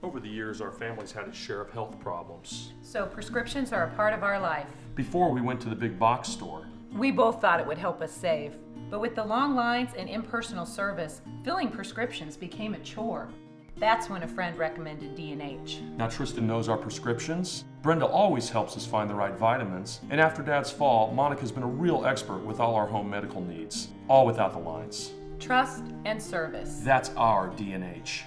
Over the years, our family's had a share of health problems. So prescriptions are a part of our life. Before we went to the big box store. We both thought it would help us save. But with the long lines and impersonal service, filling prescriptions became a chore. That's when a friend recommended D&H. Now Tristan knows our prescriptions. Brenda always helps us find the right vitamins. And after Dad's fall, Monica's been a real expert with all our home medical needs. All without the lines. Trust and service. That's our D&H.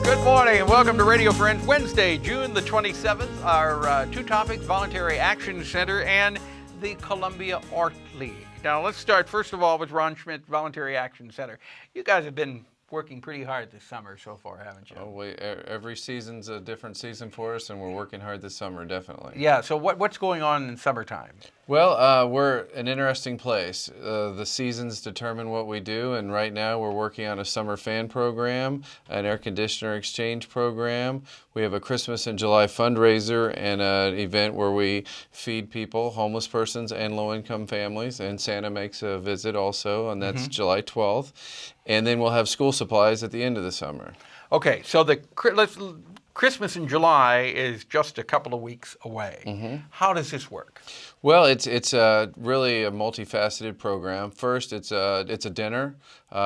Good morning and welcome to Radio Friends. Wednesday, June the 27th, our two topics, Voluntary Action Center and the Columbia Art League. Now let's start first of all with RON SCHMIDT Voluntary Action Center. You guys have been working pretty hard this summer so far, haven't you? Oh, every season's a different season for us, and we're working hard this summer, definitely. Yeah, so what's going on in summertime? Well, we're an interesting place. The seasons determine what we do, and right now we're working on a summer fan program, an air conditioner exchange program. We have a Christmas in July fundraiser and an event where we feed people, homeless persons and low-income families, and Santa makes a visit also, and that's July 12th. And then we'll have school supplies at the end of the summer. Okay, so Christmas in July is just a couple of weeks away. How does this work? Well, it's really a multifaceted program. First, it's a dinner.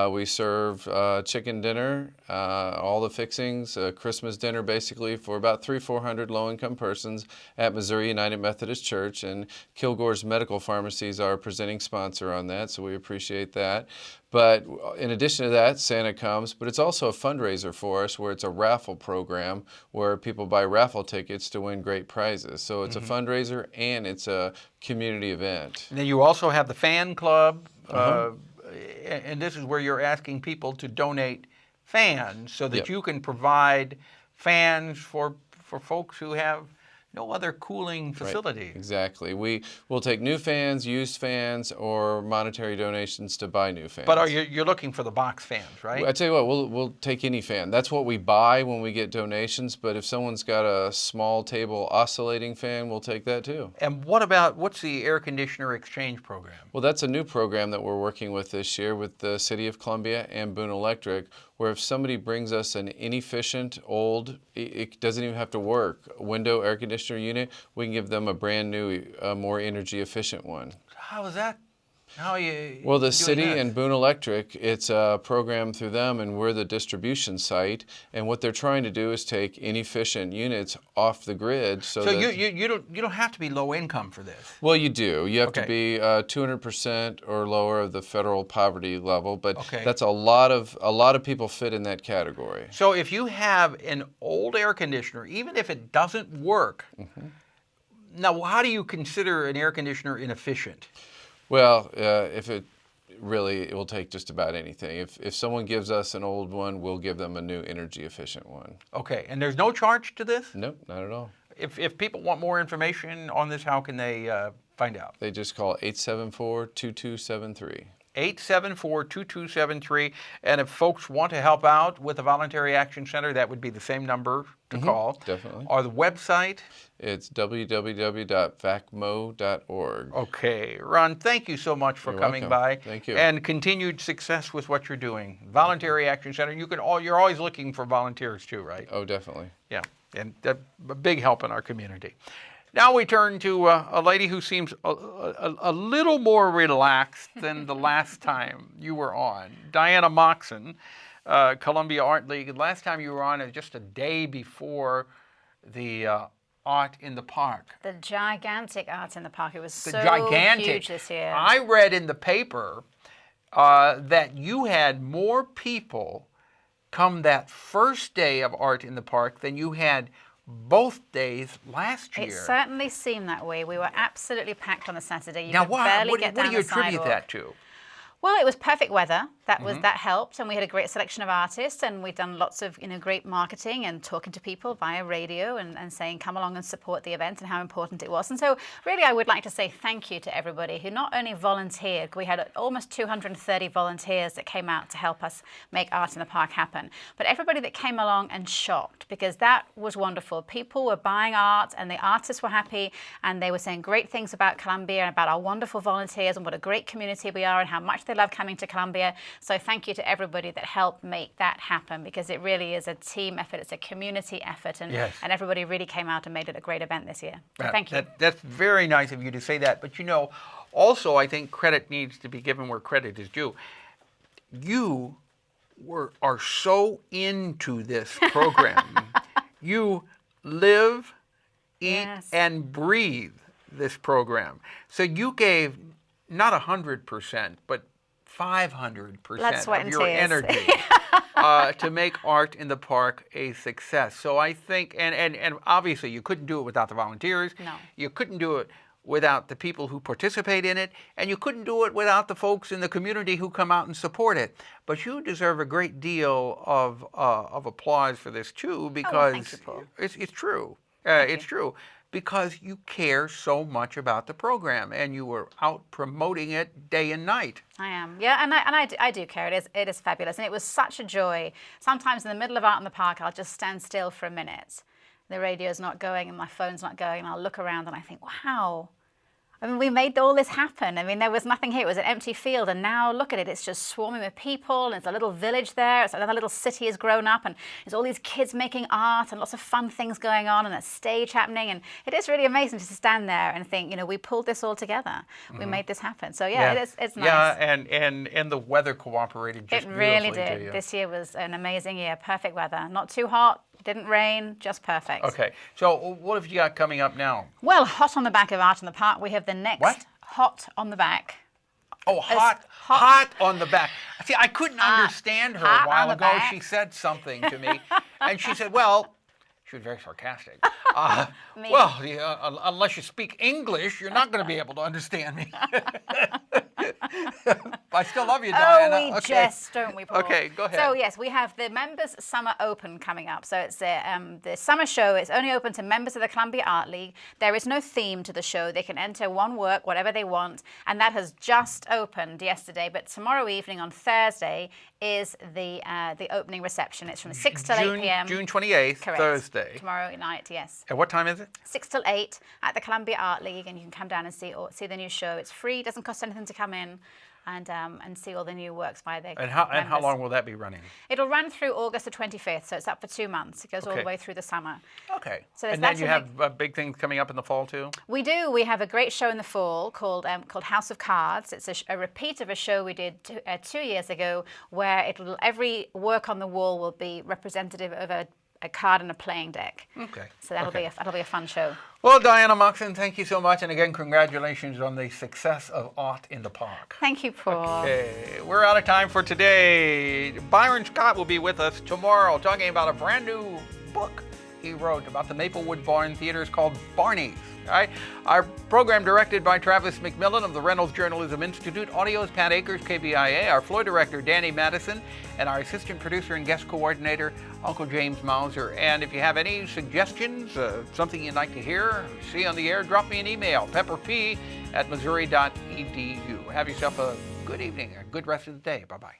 We serve chicken dinner, all the fixings, Christmas dinner basically for about 300-400 low-income persons at Missouri United Methodist Church, and Kilgore's Medical Pharmacies are our presenting sponsor on that, so we appreciate that. But in addition to that, Santa comes, but it's also a fundraiser for us where it's a raffle program where people buy raffle tickets to win great prizes. So it's a fundraiser and it's a community event. And then you also have the fan club, and this is where you're asking people to donate fans so that you can provide fans for folks who have no other cooling facility. Right. Exactly. We will take new fans, used fans, or monetary donations to buy new fans. But you're looking for the box fans, right? I tell you what, we'll take any fan. That's what we buy when we get donations. But if someone's got a small table oscillating fan, we'll take that too. And what's the air conditioner exchange program? Well, that's a new program that we're working with this year with the City of Columbia and Boone Electric, where if somebody brings us an inefficient, old, it doesn't even have to work, window air conditioner unit, we can give them a brand new, more energy efficient one. How is that? How are you Well, the city that? and Boone Electric, it's a program through them, and we're the distribution site. And what they're trying to do is take inefficient units off the grid. So that, you don't have to be low income for this. Well, you do. You have to be 200% or lower of the federal poverty level, but that's a lot of people fit in that category. So if you have an old air conditioner, even if it doesn't work, now how do you consider an air conditioner inefficient? Well, it will take just about anything. If someone gives us an old one, we'll give them a new energy efficient one. Okay, and there's no charge to this? Nope, not at all. If people want more information on this, how can they find out? They just call 874-2273. 874-2273. And if folks want to help out with the Voluntary Action Center, that would be the same number to call. Definitely. Or the website? It's www.vacmo.org. Okay. Ron, thank you so much for coming by. Thank you. And continued success with what you're doing. Voluntary Action Center, you're always looking for volunteers too, right? Oh, definitely. Yeah, and a big help in our community. Now we turn to a lady who seems a little more relaxed than the last time you were on. Diana MOXON, Columbia Art League. Last time you were on is just a day before the Art in the Park. The gigantic Art in the Park. It was so huge this year. I read in the paper that you had more people come that first day of Art in the Park than you had both days last year. It certainly seemed that way. We were absolutely packed on the Saturday. Now, what do you attribute that to? Well, it was perfect weather. That helped, and we had a great selection of artists, and we've done lots of great marketing and talking to people via radio and saying come along and support the event and how important it was. And so really I would like to say thank you to everybody who not only volunteered, we had almost 230 volunteers that came out to help us make Art in the Park happen, but everybody that came along and shopped, because that was wonderful. People were buying art and the artists were happy, and they were saying great things about Columbia and about our wonderful volunteers and what a great community we are and how much they simply love coming to Columbia. So thank you to everybody that helped make that happen, because it really is a team effort. It's a community effort, and everybody really came out and made it a great event this year. So thank you. That's very nice of you to say that. But also I think credit needs to be given where credit is due. You are so into this program. You live, eat, and breathe this program. So you gave not 100%, but 500% of your energy to make Art in the Park a success. So I think, and obviously you couldn't do it without the volunteers. No. You couldn't do it without the people who participate in it, and you couldn't do it without the folks in the community who come out and support it. But you deserve a great deal of applause for this too, because thank you, Paul. It's true. It's true. Because you care so much about the program, and you were out promoting it day and night. I am, yeah, and I do care. It is fabulous, and it was such a joy. Sometimes in the middle of Art in the Park, I'll just stand still for a minute. The radio's not going and my phone's not going, and I'll look around and I think, wow. I mean, we made all this happen. I mean, there was nothing here. It was an empty field, and now look at it. It's just swarming with people, and it's a little village there. It's another little city has grown up, and there's all these kids making art and lots of fun things going on, and a stage happening. And it is really amazing just to stand there and think, we pulled this all together. We made this happen. So yeah. It's nice. Yeah, and the weather cooperated just beautifully. It really did. This year was an amazing year. Perfect weather. Not too hot. Didn't rain, just perfect. Okay, so what have you got coming up now? Well, hot on the back of Art in the Park, we have the next Hot on the Back. Oh, hot on the back. See, I couldn't understand her a while ago. She said something to me, and she said, well, she was very sarcastic. Unless you speak English, you're not going to be able to understand me. I still love you, Diana. Oh, we jest, don't we, Paul? Okay, go ahead. So, yes, we have the Members Summer Open coming up. So it's the summer show. It's only open to members of the Columbia Art League. There is no theme to the show. They can enter one work, whatever they want, and that has just opened yesterday. But tomorrow evening on Thursday is the opening reception. It's from 6 till 8 p.m. June 28th, Correct. Thursday. Tomorrow night, yes. At what time is it? 6 till 8 at the Columbia Art League, and you can come down and see the new show. It's free, doesn't cost anything to come in, and see all the new works by the And how long will that be running? It'll run through August the 25th, so it's up for 2 months. It goes all the way through the summer. Okay. So and then you have big things coming up in the fall too? We do. We have a great show in the fall called House of Cards. It's a repeat of a show we did 2 years ago, where every work on the wall will be representative of a card and a playing deck. Okay. So that'll be a fun show. Well, Diana MOXON, thank you so much, and again, congratulations on the success of Art in the Park. Thank you, Paul. Okay, we're out of time for today. Byron Scott will be with us tomorrow, talking about a brand new book he wrote about the Maplewood Barn Theaters called Barney's. All right. Our program directed by Travis McMillan of the Reynolds Journalism Institute. Audio is Pat Akers, KBIA. Our floor director, Danny Madison. And our assistant producer and guest coordinator, Uncle James Mauser. And if you have any suggestions, something you'd like to hear or see on the air, drop me an email, pepperp@missouri.edu. Have yourself a good evening, a good rest of the day. Bye-bye.